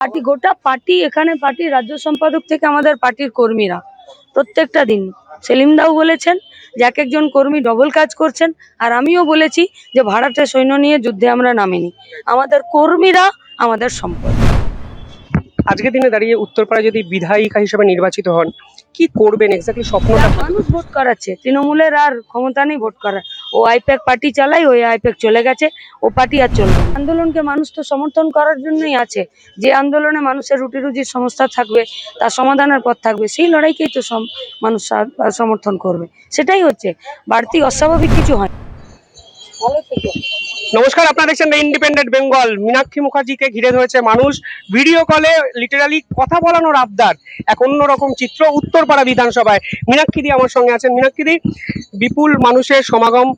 Party গোটা party এখানে party রাজ্য সম্পাদক থেকে আমাদের পার্টির কর্মীরা প্রত্যেকটা দিন সেলিম দাও বলেছেন যে এক একজন কর্মী ডবল কাজ করছেন, আর আমিও বলেছি যে ভাড়াটে সৈন্য নিয়ে যুদ্ধে আমরা নামিনি। আমাদের কর্মীরা আমাদের সম্পদ। আজকের দিনে দাঁড়িয়ে উত্তরপাড়া যদি বিধায়িকা হিসেবে নির্বাচিত হন, কি করবেন এক্স্যাক্টলি স্বপ্নটা? মানুষ ভোট করাচ্ছে, তৃণমূলের আর ক্ষমতা নেই ভোট করার। ও আইপ্যাক পার্টি চালাই, ওই আইপ্যাক চলে গেছে, ও পার্টি আর চলবে না। আন্দোলনকে মানুষ তো সমর্থন করার জন্যই আছে। যে আন্দোলনে মানুষের রুটি রুজির সমস্যা থাকবে, তার সমাধানের পথ থাকবে, সেই লড়াইকেই তো মানুষ সমর্থন করবে। সেটাই হচ্ছে, বাড়তি অস্বাভাবিক কিছু হয়। ভালো থেকে। নমস্কার, আপনারা দেখছেন দ্য ইন্ডিপেন্ডেন্ট বেঙ্গল। মীনাক্ষী মুখার্জিকে ঘিরে ধরেছে মানুষ, ভিডিও কলে লিটারালি কথা বলানোর আবদার। এক অন্যরকম চিত্র উত্তরপাড়া বিধানসভায়। মীনাক্ষী দি আমার সঙ্গে আছেন। মীনাক্ষী দি, বিপুল মানুষের সমাগম,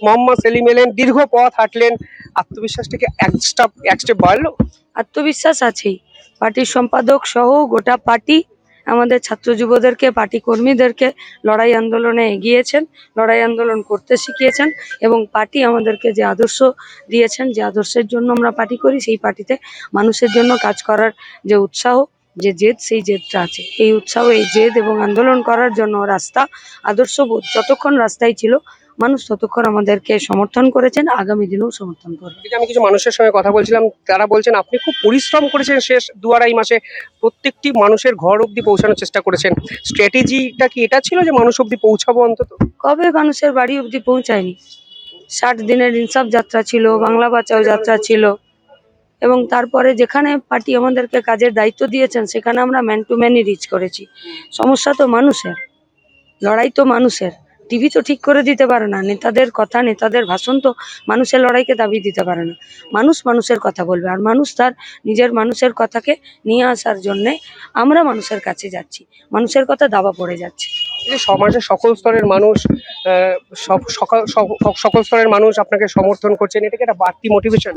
মোহাম্মদ সেলিম এলেন, দীর্ঘ পথ হাঁটলেন, আত্মবিশ্বাস থেকে এক স্টেপ বাড়লো? আত্মবিশ্বাস আছেই। পার্টির সম্পাদক সহ গোটা পার্টি আমাদের ছাত্র যুবদেরকে, পার্টি কর্মীদেরকে লড়াই আন্দোলনে এগিয়েছেন, লড়াই আন্দোলন করতে শিখিয়েছেন, এবং পার্টি আমাদেরকে যে আদর্শ দিয়েছেন, যে আদর্শের জন্য আমরা পার্টি করি, সেই পার্টিতে মানুষের জন্য কাজ করার যে উৎসাহ, যে জেদ, সেই জেদটা আছে। এই উৎসাহ, এই জেদ এবং আন্দোলন করার জন্য রাস্তা, আদর্শবোধ যতক্ষণ রাস্তায় ছিল, মানুষ ততক্ষণ আমাদেরকে সমর্থন করেছেন, আগামী দিনেও সমর্থন করবেন। আমি কিছু মানুষের সঙ্গে কথা বলছিলাম, তারা বলছেন আপনি খুব পরিশ্রম করেছেন শেষ 2-2.5 মাসে, প্রত্যেকটি মানুষের ঘর অবধি পৌঁছানোর চেষ্টা করেছেন। স্ট্র্যাটেজিটা কি এটা ছিল যে মানুষ অবধি পৌঁছাবো অন্তত? কবে মানুষের বাড়ি অবধি পৌঁছায়নি? 60 দিনের ইনসাফ যাত্রা ছিল, বাংলা বাঁচাও যাত্রা ছিল, এবং তারপরে যেখানে পার্টি আমাদেরকে কাজের দায়িত্ব দিয়েছেন সেখানে আমরা ম্যান টু ম্যানই রিচ করেছি। সমস্যা তো মানুষের, লড়াই তো মানুষের। টিভি তো ঠিক করে দিতে পারে না, নেতাদের কথা, নেতাদের ভাষণ তো মানুষের লড়াইকে দাবি দিতে পারে না। মানুষ মানুষের কথা বলবে, আর মানুষ তার নিজের মানুষের কথাকে নিয়ে আসার জন্যে আমরা মানুষের কাছে যাচ্ছি, মানুষের কথা দাবা পড়ে যাচ্ছে। সমাজের সকল স্তরের মানুষ, সকল স্তরের মানুষ আপনাকে সমর্থন করছেন, এটাকে একটা বাড়তি মোটিভেশন।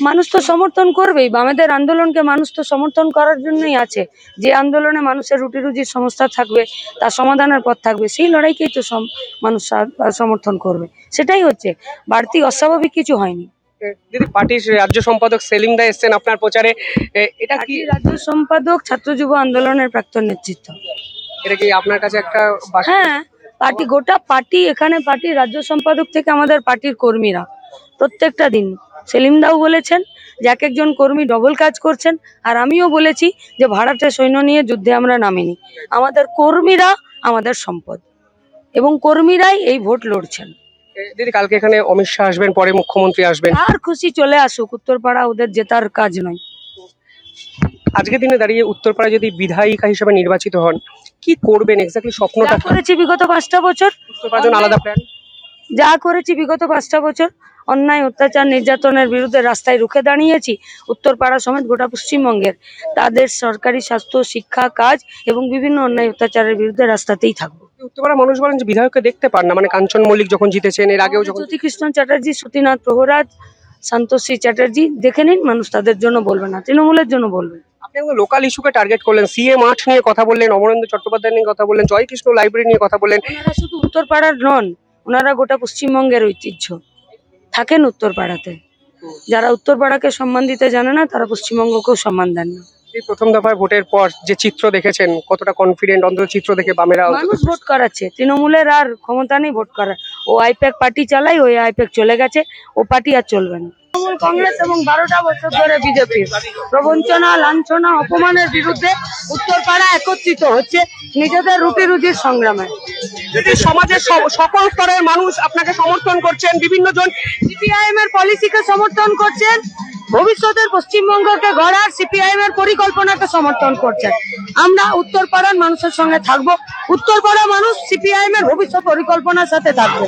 মানুষ তো সমর্থন করবেই, বামেদের আন্দোলনকে মানুষ তো সমর্থন করার জন্যই আছে। যে আন্দোলনে মানুষের রুটি রুজির সমস্যা থাকবে, তার সমাধানের পথ থাকবে, সেই লড়াইকেই তো মানুষ সমর্থন করবে। সেটাই হচ্ছে, বাড়তি অস্বাভাবিক কিছু হয়নি। দিদি, পার্টির রাজ্য সম্পাদক সেলিম দা এসছেন আপনার প্রচারে, এটা কি? রাজ্য সম্পাদক ছাত্র যুব আন্দোলনের প্রাক্তন নেতৃত্ব। এটা কি আপনার কাছে একটা? হ্যাঁ, পার্টি গোটা পার্টি এখানে পার্টির রাজ্য সম্পাদক থেকে আমাদের পার্টির কর্মীরা প্রত্যেকটা দিন সেলিম দাও বলেছেন যে এক একজন কর্মী ডবল কাজ করছেন, আর আমিও বলেছি যে ভাড়াটে সৈন্য নিয়ে যুদ্ধে আমরা নামিনি। আমাদের কর্মীরা আমাদের সম্পদ, এবং কর্মীরাই এই ভোট লড়ছেন। দিদি, কালকে এখানে অমিত শাহ আসবেন, পরে মুখ্যমন্ত্রী আসবেন। আর খুশি, চলে আসুক, উত্তরপাড়া ওদের জেতার কাজ নয়। আজকের দিনে দাঁড়িয়ে উত্তরপাড়া যদি বিধায়িকা হিসেবে নির্বাচিত হন, কি করবেন এক্স্যাক্টলি স্বপ্নটা? করেছি বিগত 5টা বছর, উত্তরপাড়ার জন্য আলাদা প্ল্যান? যা করেছি বিগত 5টা বছর, অন্যায় অত্যাচার নির্যাতনের বিরুদ্ধে রাস্তায় রুখে দাঁড়িয়েছি উত্তরপাড়া সমেত গোটা পশ্চিমবঙ্গের। তাদের সরকারি স্বাস্থ্য, শিক্ষা, কাজ এবং বিভিন্ন অন্যায় অত্যাচারের বিরুদ্ধে রাস্তাতেই থাকবো। উত্তরপাড়া মানুষ বলেন যে বিধায়ককে দেখতে পান না, মানে কাঞ্চন মল্লিক যখন জিতেছেন, এর আগেও যখন জ্যোতিকৃষ্ণ চ্যাটার্জি, সতীনাথ প্রহরাজ, সন্তোষী চ্যাটার্জি, দেখে নিন, মানুষ তাদের জন্য বলবে না, তৃণমূলের জন্য বলবে। আপনি লোকাল ইস্যুকে টার্গেট করলেন, সিএ মাঠ নিয়ে কথা বললেন, অমরেন্দ্র চট্টোপাধ্যায় নিয়ে কথা বললেন, জয়কৃষ্ণ লাইব্রেরি নিয়ে কথা বললেন। ওনারা শুধু উত্তরপাড়ার নন, ওনারা গোটা পশ্চিমবঙ্গের ঐতিহ্য, থাকেন উত্তরপাড়াতে। যারা উত্তরপাড়াকে সম্মান দিতে জানে না, তারা পশ্চিমবঙ্গকেও সম্মান দেন না। এই প্রথম দফায় ভোটের পর যে চিত্র দেখেছেন, কতটা কনফিডেন্ট অন্তত চিত্র দেখে বামেরা? মানুষ ভোট করাচ্ছে, তৃণমূলের আর ক্ষমতা নেই ভোট করার। ও আইপ্যাক পার্টি চালাই, ওই আইপ্যাক চলে গেছে, ও পার্টি আর চলবে না। তৃণমূল কংগ্রেস এবং 12টা বছর ধরে বিজেপির প্রবঞ্চনা, লাঞ্ছনা, অপমানের বিরুদ্ধে উত্তরপাড়া একত্রিত হচ্ছে নিজেদের রুটি রুজির সংগ্রামে। সমাজের সকল স্তরের মানুষ আপনাকে সমর্থন করছেন, বিভিন্ন জন সিপিআইএম এর পলিসিকে সমর্থন করছেন, ভবিষ্যতের পশ্চিমবঙ্গকে গড়ার সিপিআইএম এর পরিকল্পনাকে সমর্থন করছেন। আমরা উত্তরপাড়ার মানুষের সঙ্গে থাকবো, উত্তরপাড়া মানুষ সিপিআইএম এর ভবিষ্যৎ পরিকল্পনার সাথে থাকবে।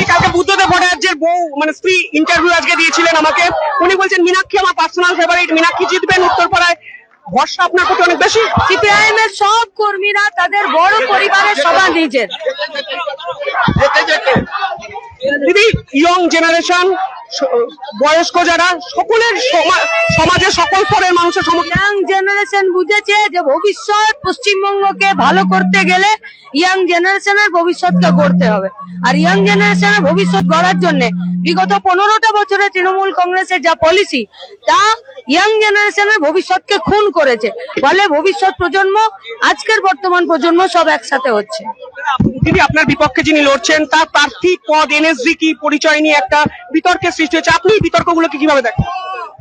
কালকে বুদ্ধদেব ভট্টাচার্যের বউ মানে স্ত্রী ইন্টারভিউ আজকে দিয়েছিলেন আমাকে, উনি বলছেন মীনাক্ষী আমার পার্সোনাল ফেভারিট, মীনাক্ষী জিতবেন উত্তরপাড়ায়, ভরসা আপনার প্রতি অনেক বেশি। সিপিআইএম এর সব কর্মীরা তাদের বড় পরিবারের সবার নিজের। দিদি, ইয়ং জেনারেশন বয়স্ক যারা সকলের সমাজের সকল স্তরের মানুষের সমর্থন। ইয়াং জেনারেশন বুঝেছে যে ভবিষ্যৎ পশ্চিমবঙ্গকে ভালো করতে গেলে ইয়াং জেনারেশনের ভবিষ্যৎকে গড়তে হবে। আর ইয়াং জেনারেশনের ভবিষ্যৎ গড়ার জন্য বিগত 15টা বছরে তৃণমূল কংগ্রেসের যা পলিসি তা ইয়াং জেনারেশনের ভবিষ্যৎকে খুন করেছে। ফলে ভবিষ্যৎ প্রজন্ম আজকের বর্তমান প্রজন্ম সব একসাথে হচ্ছে। দিদি, আপনার বিপক্ষে যিনি লড়ছেন তার প্রার্থী পদ এনএসজি কি পরিচয় নিয়ে একটা বিতর্কের সৃষ্টি হচ্ছে, আপনি এই বিতর্কগুলোকে কিভাবে দেখেন?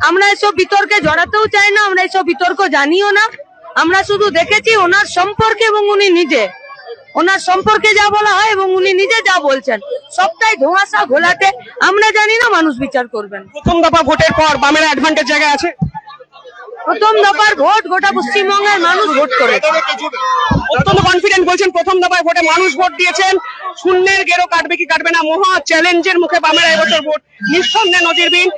আমরা এসব বিতর্কে জড়াতেও চাই না, আমরা এসব বিতর্ক জানিও না। আমরা শুধু দেখেছি ওনার সম্পর্কে এবং উনি নিজে ওনার সম্পর্কে যা বলা হয় এবং উনি নিজে যা বলছেন সবটাই ধোঁয়াশা ঘোলাটে। আমরা জানি না, মানুষ বিচার করবেন। প্রথম দফা ভোটের পর বামের অ্যাডভান্টেজ জায়গায় আছে। প্রথম দফার ভোট গোটা পশ্চিমবঙ্গের মানুষ ভোট করেছে। অত্যন্ত কনফিডেন্ট বলছেন প্রথম দফায় ভোটে মানুষ ভোট দিয়েছেন। শূন্যের গেরো কাটবে কি কাটবে না, মহা চ্যালেঞ্জের মুখে বামের এবছর ভোট নিঃসন্দেহে নজিরবিহীন।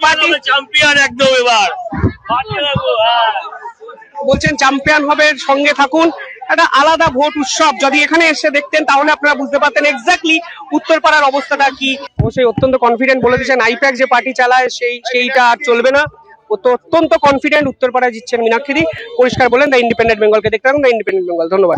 পার্টি চ্যাম্পিয়ন একদম এবার বলছেন চ্যাম্পিয়ন হবে, সঙ্গে থাকুন। একটা আলাদা ভোট উৎসব যদি এখানে এসে দেখতেন তাহলে আপনারা বুঝতে পারতেন এক্স্যাক্টলি উত্তরপাড়ার অবস্থাটা কি। অবশ্যই অত্যন্ত কনফিডেন্ট বলে দিয়েছেন আইপ্যাক যে পার্টি চালায় সেইটা আর চলবে না। ও তো অত্যন্ত কনফিডেন্ট উত্তরপাড়ায় জিতছেন মীনাক্ষী দি। পরিষ্কার বলেন দ্য ইন্ডিপেন্ডেন্ট বেঙ্গলকে দেখতে থাকুন দ্য ইন্ডিপেন্ডেন্ট বেঙ্গল। ধন্যবাদ।